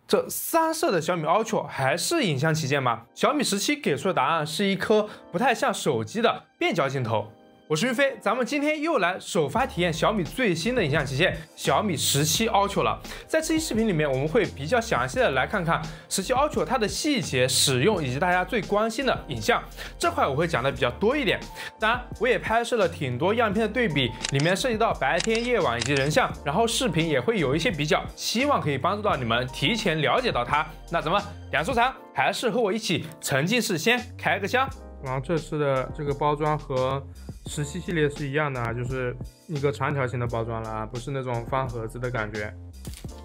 这3摄的小米 Ultra 还是影像旗舰吗？小米17给出的答案是一颗不太像手机的变焦镜头。我是云飞，咱们今天又来首发体验小米最新的影像旗舰小米17 Ultra 了。在这期视频里面，我们会比较详细的来看看17 Ultra 它的细节、使用以及大家最关心的影像这块，我会讲的比较多一点。当然，我也拍摄了挺多样片的对比，里面涉及到白天、夜晚以及人像，然后视频也会有一些比较，希望可以帮助到你们提前了解到它。那咱们两说长，还是和我一起沉浸式先开个箱。然后这次的这个包装和17系列是一样的啊，就是一个长条形的包装了啊，不是那种方盒子的感觉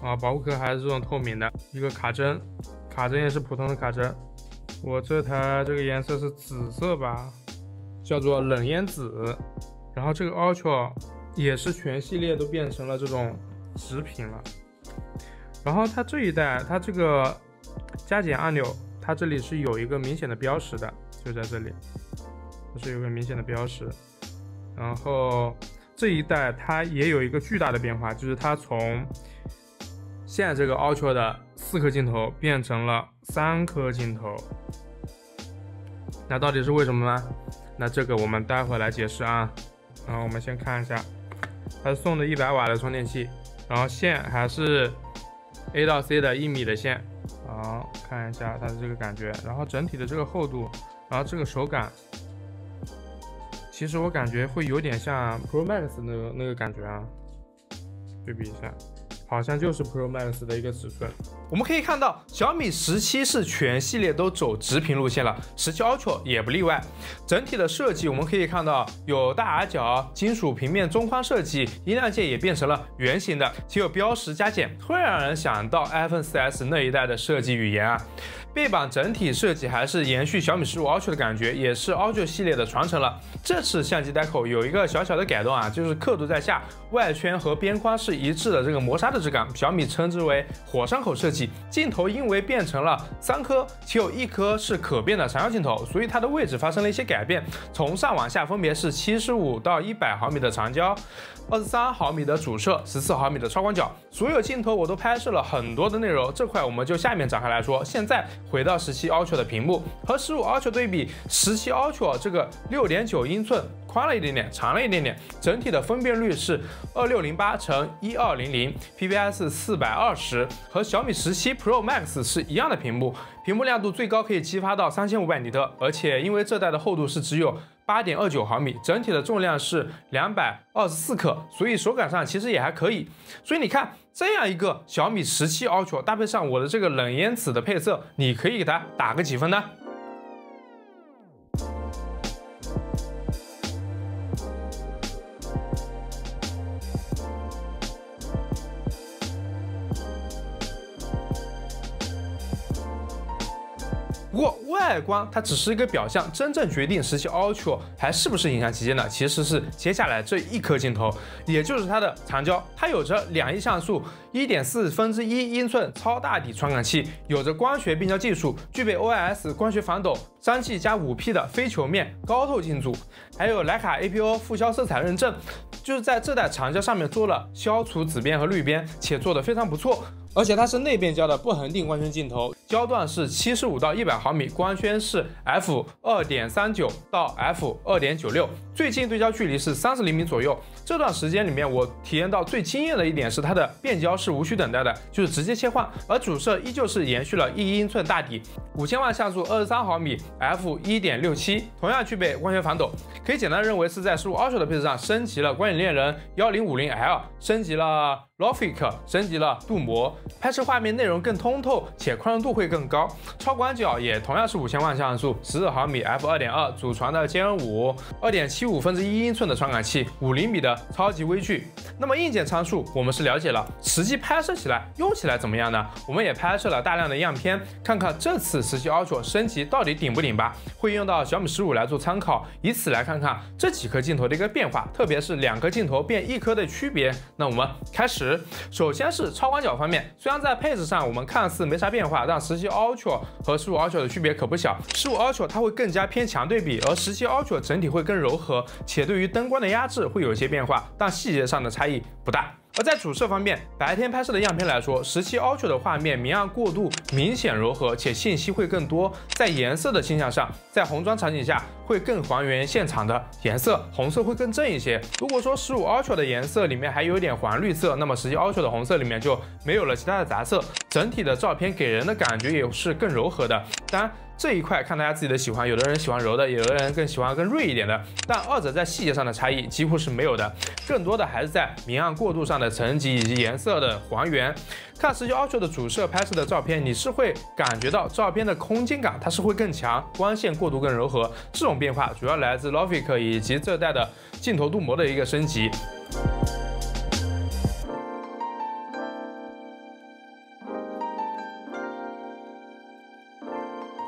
啊。保护壳还是这种透明的，一个卡针，卡针也是普通的卡针。我这台这个颜色是紫色吧，叫做冷烟紫。然后这个 Ultra 也是全系列都变成了这种直屏了。然后它这一代，它这个加减按钮，它这里是有一个明显的标识的，就在这里。是有个明显的标识，然后这一代它也有一个巨大的变化，就是它从现在这个 Ultra 的4颗镜头变成了3颗镜头，那到底是为什么呢？那这个我们待会来解释啊。然后我们先看一下，它是送的100瓦的充电器，然后线还是 A 到 C 的1米的线，好，看一下它的这个感觉，然后整体的这个厚度，然后这个手感。其实我感觉会有点像 Pro Max 那个感觉啊，对比一下，好像就是 Pro Max 的一个尺寸。我们可以看到，小米17是全系列都走直屏路线了，17 Ultra 也不例外。整体的设计我们可以看到有大矮角、金属平面中框设计，音量键也变成了圆形的，且有标识加减，会让人想到 iPhone 4S 那一代的设计语言啊。背板整体设计还是延续小米15 Ultra 的感觉，也是 Ultra 系列的传承了。这次相机带口有一个小小的改动啊，就是刻度在下，外圈和边框是一致的这个磨砂的质感，小米称之为火山口设计。镜头因为变成了3颗，其有1颗是可变的长焦镜头，所以它的位置发生了一些改变，从上往下分别是75到100毫米的长焦，23毫米的主摄，14毫米的超广角。所有镜头我都拍摄了很多的内容，这块我们就下面展开来说。现在回到17 Ultra 的屏幕，和15 Ultra 对比，17 Ultra 这个6.9英寸宽了一点点，长了一点点，整体的分辨率是2608×1200 PPS 420，和小米17 Pro Max 是一样的屏幕，屏幕亮度最高可以激发到3500尼特，而且因为这代的厚度是只有8.29毫米，整体的重量是224克，所以手感上其实也还可以。所以你看这样一个小米17 Ultra 搭配上我的这个冷烟紫的配色，你可以给它打个几分呢？不过外观它只是一个表象，真正决定17 Ultra 还是不是影像旗舰的，其实是接下来这1颗镜头，也就是它的长焦。它有着2亿像素、1.4英寸超大底传感器，有着光学变焦技术，具备 OIS 光学防抖、3G 加5P 的非球面高透镜组，还有徕卡 APO 副消色彩认证，就是在这代长焦上面做了消除紫边和绿边，且做得非常不错。而且它是内变焦的不恒定光圈镜头，焦段是75到100毫米，光圈是 f2.39 到 f2.96， 最近对焦距离是30厘米左右。这段时间里面，我体验到最惊艳的一点是它的变焦是无需等待的，就是直接切换，而主摄依旧是延续了1英寸大底，5000万像素23毫米 f1.67， 同样具备光学防抖，可以简单认为是在15 Ultra 的配置上升级了光影恋人 1050L， 升级了 Logic， 升级了镀膜，拍摄画面内容更通透，且宽容度会更高。超广角也同样是5000万像素，12毫米 f2.2， 祖传的坚韧5 2.75英寸的传感器，5厘米的超级微距。那么硬件参数我们是了解了，实际拍摄起来用起来怎么样呢？我们也拍摄了大量的样片，看看这次17 Ultra 升级到底顶不顶吧。会用到小米15来做参考，以此来看看这几颗镜头的一个变化，特别是2颗镜头变1颗的区别。那我们开始。首先是超广角方面，虽然在配置上我们看似没啥变化，但17 Ultra 和15 Ultra 的区别可不小。15 Ultra 它会更加偏强对比，而17 Ultra 整体会更柔和，且对于灯光的压制会有一些变化，但细节上的差异不大。而在主摄方面，白天拍摄的样片来说，17 Ultra 的画面明暗过渡明显柔和，且信息会更多。在颜色的倾向上，在红妆场景下会更还原现场的颜色，红色会更正一些。如果说15 Ultra 的颜色里面还有点黄绿色，那么17 Ultra 的红色里面就没有了其他的杂色，整体的照片给人的感觉也是更柔和的。当然，这一块看大家自己的喜欢，有的人喜欢柔的，有的人更喜欢更锐一点的，但二者在细节上的差异几乎是没有的，更多的还是在明暗过渡上的层级以及颜色的还原。看17 Ultra 的主摄拍摄的照片，你是会感觉到照片的空间感它是会更强，光线过渡更柔和，这种变化主要来自 Logic 以及这代的镜头镀膜的一个升级。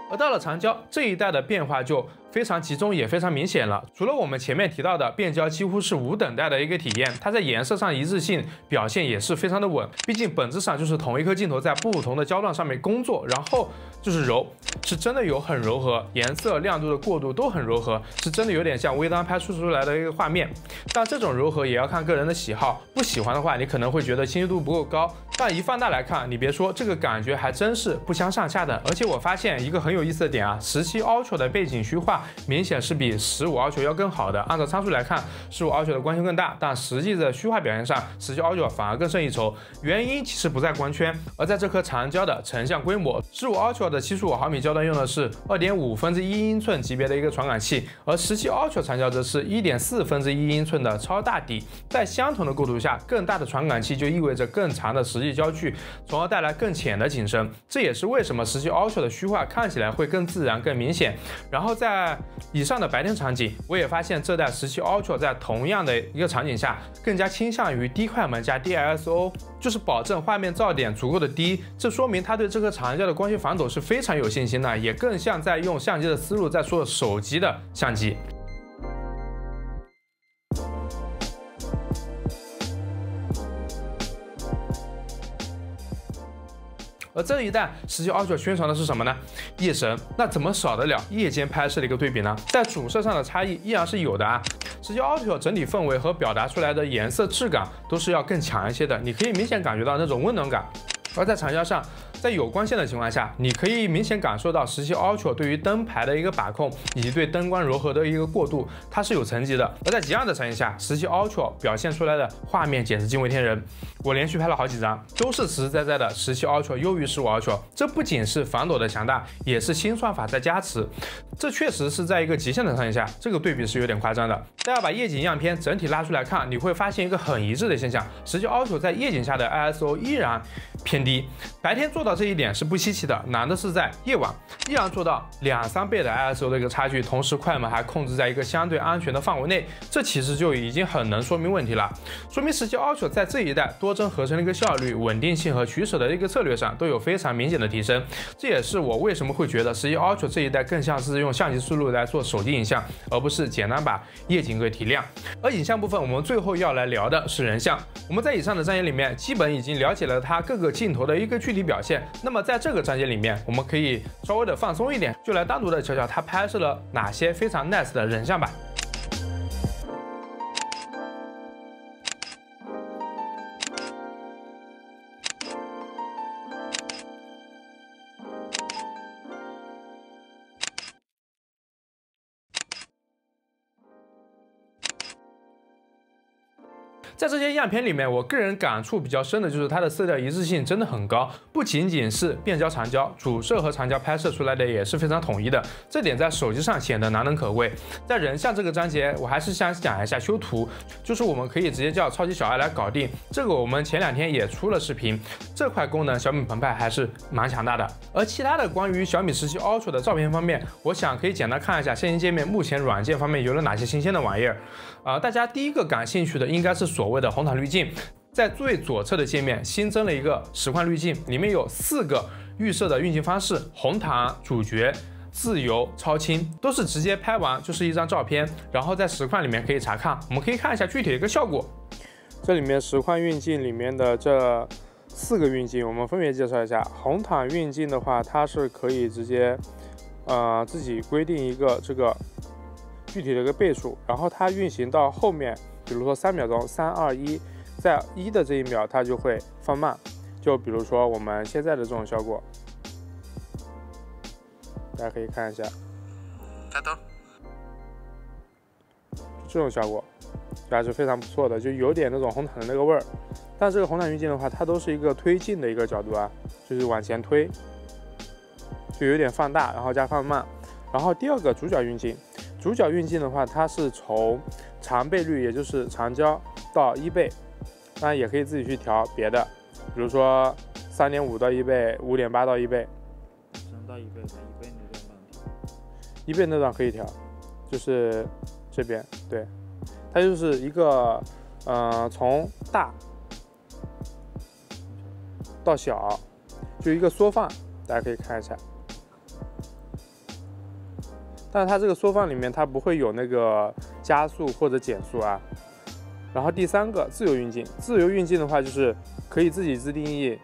而到了长焦这一代的变化就非常集中也非常明显了。除了我们前面提到的变焦几乎是无等待的一个体验，它在颜色上一致性表现也是非常的稳。毕竟本质上就是同一颗镜头在不同的焦段上面工作，然后就是柔，是真的有很柔和，颜色亮度的过渡都很柔和，是真的有点像微单拍出来的一个画面。但这种柔和也要看个人的喜好，不喜欢的话，你可能会觉得清晰度不够高。但一放大来看，你别说，这个感觉还真是不相上下的。而且我发现一个很有意思的点啊，17 Ultra 的背景虚化明显是比15 Ultra 要更好的。按照参数来看，15 Ultra 的光圈更大，但实际的虚化表现上，17 Ultra 反而更胜一筹。原因其实不在光圈，而在这颗长焦的成像规模。15 Ultra 的75毫米焦段用的是2.5/1英寸级别的一个传感器，而17 Ultra 长焦则是1.4/1英寸的超大底。在相同的构图下，更大的传感器就意味着更长的实际焦距，从而带来更浅的景深。这也是为什么17 Ultra 的虚化看起来会更自然、更明显。然后在以上的白天场景，我也发现这代17 Ultra 在同样的一个场景下，更加倾向于低快门加低 ISO， 就是保证画面噪点足够的低。这说明它对这颗长焦的光学防抖是非常有信心的，也更像在用相机的思路在做手机的相机。而这一代17 Ultra 宣传的是什么呢？夜神，那怎么少得了夜间拍摄的一个对比呢？在主摄上的差异依然是有的啊。17 Ultra 整体氛围和表达出来的颜色质感都是要更强一些的，你可以明显感觉到那种温暖感。而在长焦上，在有光线的情况下，你可以明显感受到17 Ultra 对于灯牌的一个把控，以及对灯光柔和的一个过渡，它是有层级的。而在极暗的场景下，17 Ultra 表现出来的画面简直惊为天人。我连续拍了好几张，都是实实在在的17 Ultra 优于15 Ultra。这不仅是防抖的强大，也是新算法在加持。这确实是在一个极限的场景下，这个对比是有点夸张的。大家把夜景样片整体拉出来看，你会发现一个很一致的现象：17 Ultra 在夜景下的 ISO 依然偏低。白天做到这一点是不稀奇的，难的是在夜晚依然做到2-3倍的 ISO 的一个差距，同时快门还控制在一个相对安全的范围内，这其实就已经很能说明问题了。说明17 Ultra 在这一代多帧合成的一个效率、稳定性和取舍的一个策略上都有非常明显的提升。这也是我为什么会觉得17 Ultra 这一代更像是用相机思路来做手机影像，而不是简单把夜景给提亮。而影像部分，我们最后要来聊的是人像。我们在以上的章节里面基本已经了解了它各个镜头的一个具体表现。那么在这个章节里面，我们可以稍微的放松一点，就来单独的瞧瞧它拍摄了哪些非常 nice 的人像吧。在这些样片里面，我个人感触比较深的就是它的色调一致性真的很高，不仅仅是变焦长焦，主摄和长焦拍摄出来的也是非常统一的，这点在手机上显得难能可贵。在人像这个章节，我还是想讲一下修图，就是我们可以直接叫超级小爱来搞定，这个我们前2天也出了视频，这块功能小米澎湃还是蛮强大的。而其他的关于小米17 Ultra 的照片方面，我想可以简单看一下线性界面目前软件方面有了哪些新鲜的玩意儿。大家第一个感兴趣的应该是所谓的红毯滤镜，在最左侧的界面新增了一个实况滤镜，里面有4个预设的运镜方式：红毯、主角、自由、超清，都是直接拍完就是一张照片，然后在实况里面可以查看。我们可以看一下具体的一个效果。这里面实况运镜里面的这4个运镜，我们分别介绍一下。红毯运镜的话，它是可以直接自己规定一个这个具体的一个倍数，然后它运行到后面，比如说3秒钟，3、2、1，在1的这一秒它就会放慢，就比如说我们现在的这种效果，大家可以看一下，开灯，这种效果就还是非常不错的，就有点那种红毯的那个味儿。但这个红毯运镜的话，它都是一个推进的一个角度啊，就是往前推，就有点放大，然后加放慢。然后第二个主角运镜，主角运镜的话，它是从长倍率，也就是长焦到1倍，当然也可以自己去调别的，比如说3.5到1倍，5.8到1倍3到1倍吧，1倍那段帮调，1倍那段可以调，就是这边，对，它就是一个从大到小，就一个缩放，大家可以看一下。但是它这个缩放里面，它不会有那个加速或者减速啊。然后第3个自由运镜，自由运镜的话就是可以自己自定义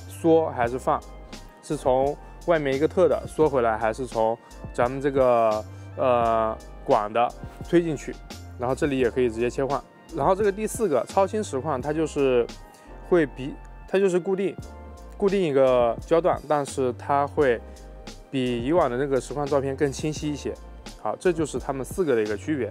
缩还是放，是从外面一个特的缩回来，还是从咱们这个广的推进去。然后这里也可以直接切换。然后这个第4个超清实况，它就是会它就是固定一个焦段，但是它会比以往的那个实况照片更清晰一些。好，这就是它们4个的一个区别。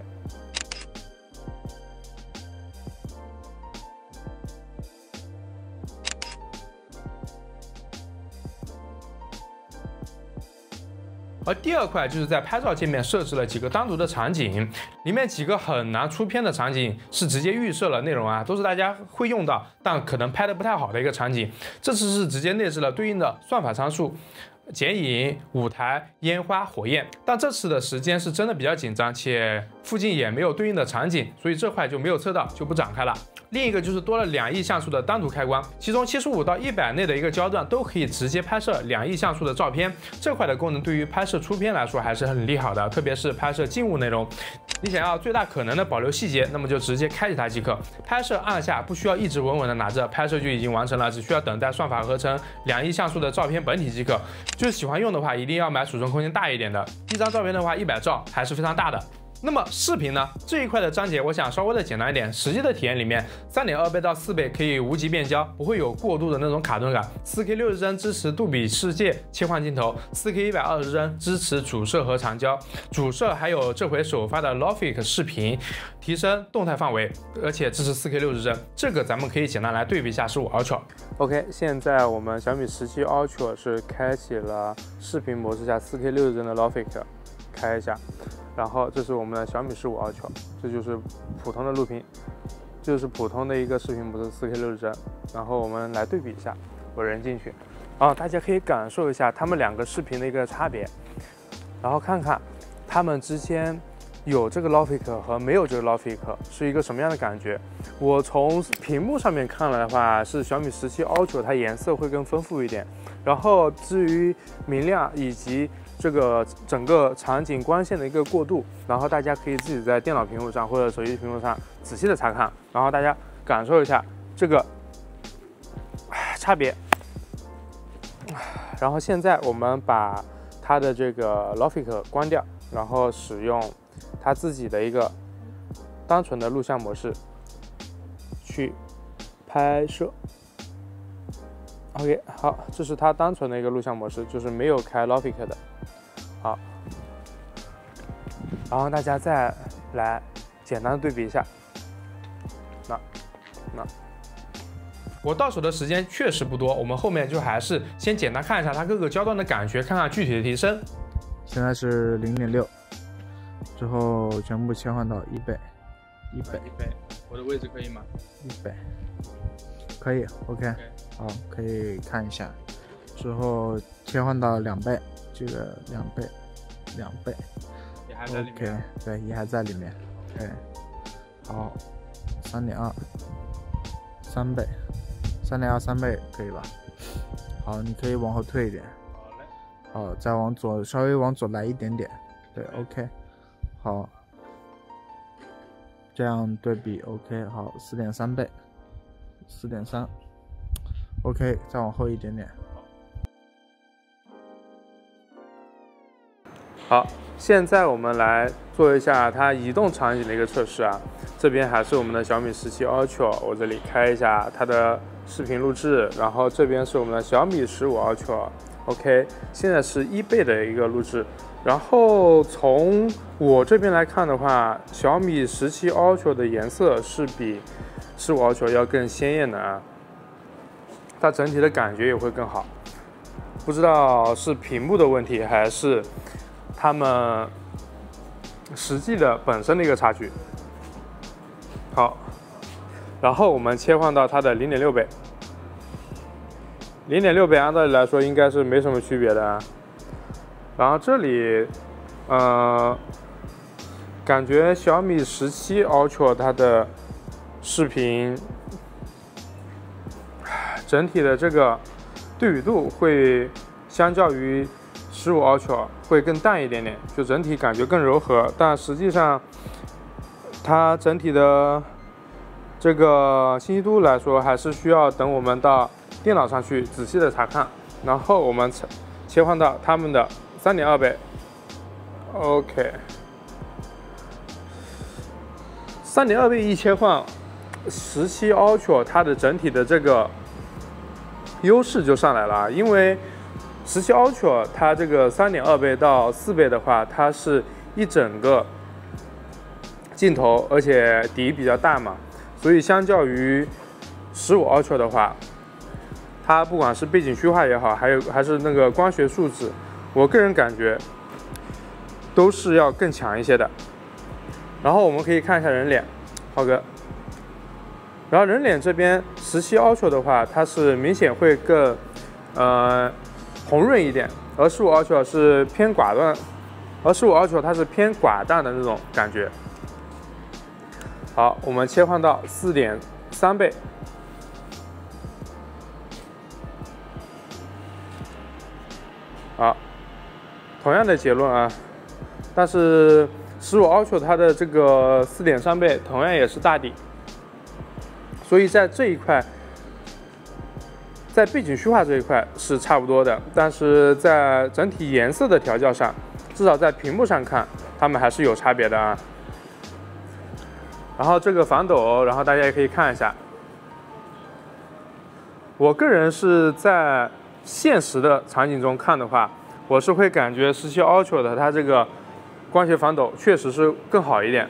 而第2块就是在拍照界面设置了几个单独的场景，里面几个很难出片的场景是直接预设了内容啊，都是大家会用到，但可能拍的不太好的一个场景。这次是直接内置了对应的算法参数。剪影、舞台、烟花、火焰，但这次的时间是真的比较紧张，且附近也没有对应的场景，所以这块就没有测到，就不展开了。另一个就是多了2亿像素的单独开关，其中75到100内的一个焦段都可以直接拍摄2亿像素的照片。这块的功能对于拍摄出片来说还是很利好的，特别是拍摄静物内容，你想要最大可能的保留细节，那么就直接开启它即可。拍摄按下不需要一直稳稳的拿着，拍摄就已经完成了，只需要等待算法合成2亿像素的照片本体即可。就是喜欢用的话，一定要买储存空间大一点的，一张照片的话100兆还是非常大的。那么视频呢，这一块的章节我想稍微的简单一点。实际的体验里面，3.2倍到4倍可以无极变焦，不会有过度的那种卡顿感。4K 60帧支持杜比世界切换镜头，4K 120帧支持主摄和长焦，主摄还有这回首发的 Logic 视频，提升动态范围，而且支持4K 60帧。这个咱们可以简单来对比一下15 Ultra。OK， 现在我们小米17 Ultra 是开启了视频模式下4K 60帧的 Logic， 开一下。然后这是我们的小米15 Ultra， 这就是普通的录屏，就是普通的一个视频模式 4K 60帧。然后我们来对比一下，我人进去，然后大家可以感受一下它们2个视频的一个差别，然后看看它们之间有这个 Logic 和没有这个 Logic是一个什么样的感觉。我从屏幕上面看来的话，是小米17 Ultra 它颜色会更丰富一点。然后至于明亮以及这个整个场景光线的一个过渡，然后大家可以自己在电脑屏幕上或者手机屏幕上仔细的查看，然后大家感受一下这个差别。然后现在我们把它的这个 Logic 关掉，然后使用它自己的一个单纯的录像模式去拍摄。OK， 好，这是它单纯的一个录像模式，就是没有开 Logic 的。好，然后大家再来简单的对比一下。那，我到手的时间确实不多，我们后面就还是先简单看一下它各个焦段的感觉，看看具体的提升。现在是0.6，之后全部切换到1倍，我的位置可以吗？1倍，可以 ，OK。好，可以看一下，之后切换到2倍，这个2倍，也还在里面。OK， 对，也还在里面。OK， 好，3.2， 3倍，3.2 3倍可以吧？好，你可以往后退一点。好嘞。好，再往左，稍微往左来一点点。对 ，OK， 好，这样对比 OK， 好，4.3倍，4.3。OK， 再往后一点点。好，现在我们来做一下它移动场景的一个测试啊。这边还是我们的小米17 Ultra， 我这里开一下它的视频录制，然后这边是我们的小米15 Ultra。OK， 现在是1倍的一个录制。然后从我这边来看的话，小米17 Ultra 的颜色是比15 Ultra 要更鲜艳的啊，它整体的感觉也会更好。不知道是屏幕的问题，还是它们实际的本身的一个差距。好，然后我们切换到它的 0.6 倍。0.6 倍按道理来说应该是没什么区别的啊。然后这里，感觉小米17 Ultra 它的视频整体的这个对比度会相较于15 Ultra 会更淡一点点，就整体感觉更柔和，但实际上它整体的这个清晰度来说，还是需要等我们到电脑上去仔细的查看。然后我们切换到他们的 3.2 倍 ，OK， 3.2 倍一切换，17 Ultra 它的整体的这个优势就上来了，因为17 Ultra 它这个 3.2 倍到4倍的话，它是一整个镜头，而且底比较大嘛，所以相较于15 Ultra 的话，它不管是背景虚化也好，还是那个光学素质，我个人感觉都是要更强一些的。然后我们可以看一下人脸，浩哥。然后人脸这边17 Ultra 的话，它是明显会更红润一点，而15 Ultra 是偏寡淡，而15 Ultra 它是偏寡淡的那种感觉。好，我们切换到 4.3 倍。好，同样的结论啊，但是15 Ultra 它的这个 4.3 倍同样也是大底，所以在这一块，在背景虚化这一块是差不多的，但是在整体颜色的调教上，至少在屏幕上看，它们还是有差别的啊。然后这个防抖，然后大家也可以看一下，我个人是在现实的场景中看的话，我是会感觉17 Ultra 的它这个光学防抖确实是更好一点。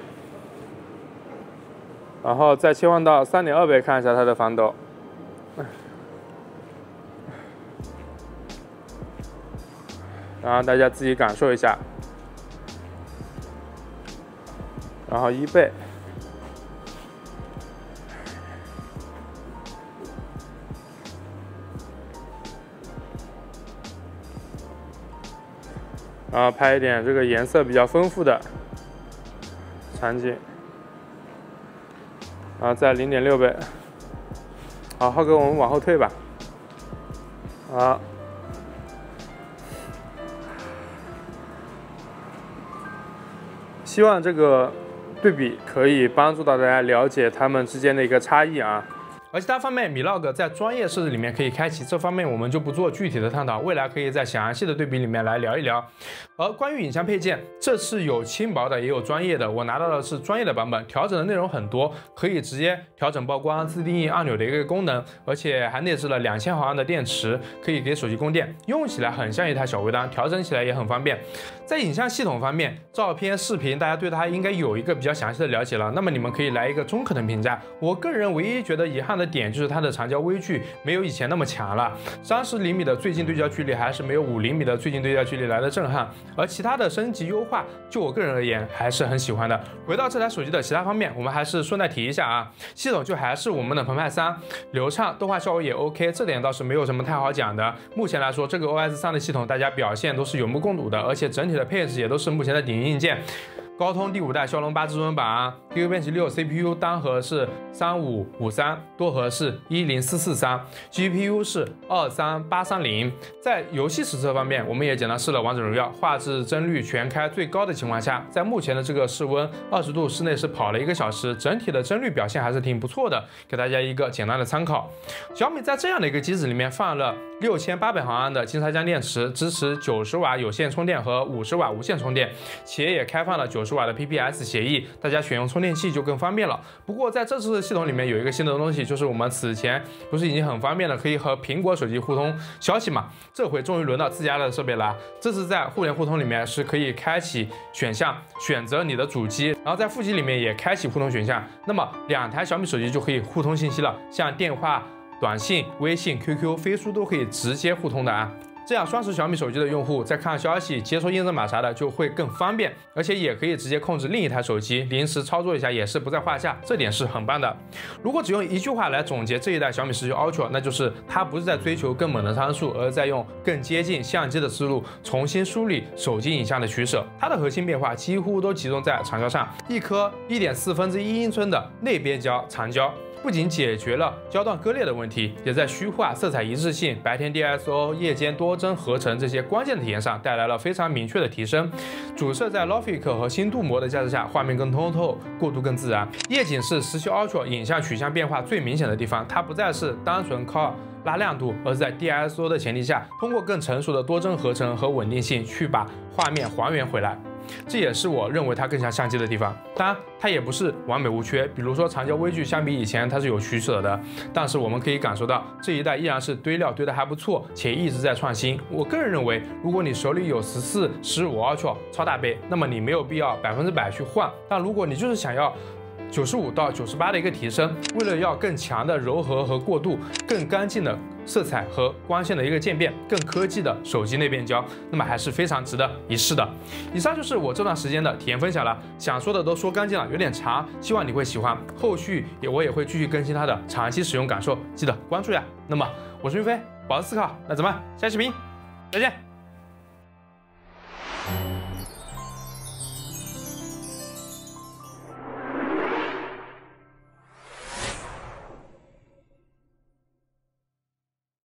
然后再切换到 3.2 倍看一下它的防抖，然后大家自己感受一下。然后1倍。然后拍一点这个颜色比较丰富的场景，然后再 0.6 倍。好，浩哥，我们往后退吧。好，希望这个对比可以帮助到大家了解它们之间的一个差异啊。而其他方面 ，Vlog 在专业设置里面可以开启，这方面我们就不做具体的探讨，未来可以在详细的对比里面来聊一聊。而关于影像配件，这次有轻薄的，也有专业的，我拿到的是专业的版本，调整的内容很多，可以直接调整曝光、自定义按钮的一个功能，而且还内置了2000毫安的电池，可以给手机供电，用起来很像一台小微单，调整起来也很方便。在影像系统方面，照片、视频，大家对它应该有一个比较详细的了解了，那么你们可以来一个中肯的评价。我个人唯一觉得遗憾的点就是它的长焦微距没有以前那么强了，30厘米的最近对焦距离还是没有5厘米的最近对焦距离来的震撼，而其他的升级优化，就我个人而言还是很喜欢的。回到这台手机的其他方面，我们还是顺带提一下啊，系统就还是我们的澎湃3，流畅，动画效果也 OK， 这点倒是没有什么太好讲的。目前来说，这个 OS 3的系统大家表现都是有目共睹的，而且整体的配置也都是目前的顶硬件。高通第5代骁龙8至尊版 ，QQ 变形6 CPU 单核是3553，多核是10443，GPU 是23830。在游戏实测方面，我们也简单试了王者荣耀，画质帧率全开最高的情况下，在目前的这个室温20度室内是跑了1个小时，整体的帧率表现还是挺不错的，给大家一个简单的参考。小米在这样的一个机子里面放了6800毫安的金沙江电池，支持90瓦有线充电和50瓦无线充电，企业也开放了90瓦的 PPS 协议，大家选用充电器就更方便了。不过在这次的系统里面有一个新的东西，就是我们此前不是已经很方便了，可以和苹果手机互通消息嘛？这回终于轮到自家的设备了。这次在互联互通里面是可以开启选项，选择你的主机，然后在副机里面也开启互通选项，那么2台小米手机就可以互通信息了，像电话、短信、微信、QQ、飞书都可以直接互通的啊。这样双持小米手机的用户在看消息、接收验证码啥的就会更方便，而且也可以直接控制另一台手机，临时操作一下也是不在话下，这点是很棒的。如果只用一句话来总结这一代小米17 Ultra， 那就是它不是在追求更猛的参数，而是在用更接近相机的思路重新梳理手机影像的取舍。它的核心变化几乎都集中在长焦上，一颗1.4英寸的内边焦长焦。不仅解决了焦段割裂的问题，也在虚化、色彩一致性、白天 DSO、夜间多帧合成这些关键的体验上带来了非常明确的提升。主摄在 Logic 和新镀膜的加持下，画面更通透，过渡更自然。夜景是17 Ultra 影像取向变化最明显的地方，它不再是单纯靠拉亮度，而是在 DSO 的前提下，通过更成熟的多帧合成和稳定性去把画面还原回来。这也是我认为它更像相机的地方。当然，它也不是完美无缺，比如说长焦微距相比以前它是有取舍的，但是我们可以感受到这一代依然是堆料堆得还不错，且一直在创新。我个人认为，如果你手里有14、15 Ultra 超大杯，那么你没有必要100%去换，但如果你就是想要95到98的一个提升，为了要更强的柔和和过渡，更干净的色彩和光线的一个渐变，更科技的手机内变焦，那么还是非常值得一试的。以上就是我这段时间的体验分享了，想说的都说干净了，有点长，希望你会喜欢。后续我也会继续更新它的长期使用感受，记得关注呀。那么我是云飞，保持思考，那咱们下期视频再见。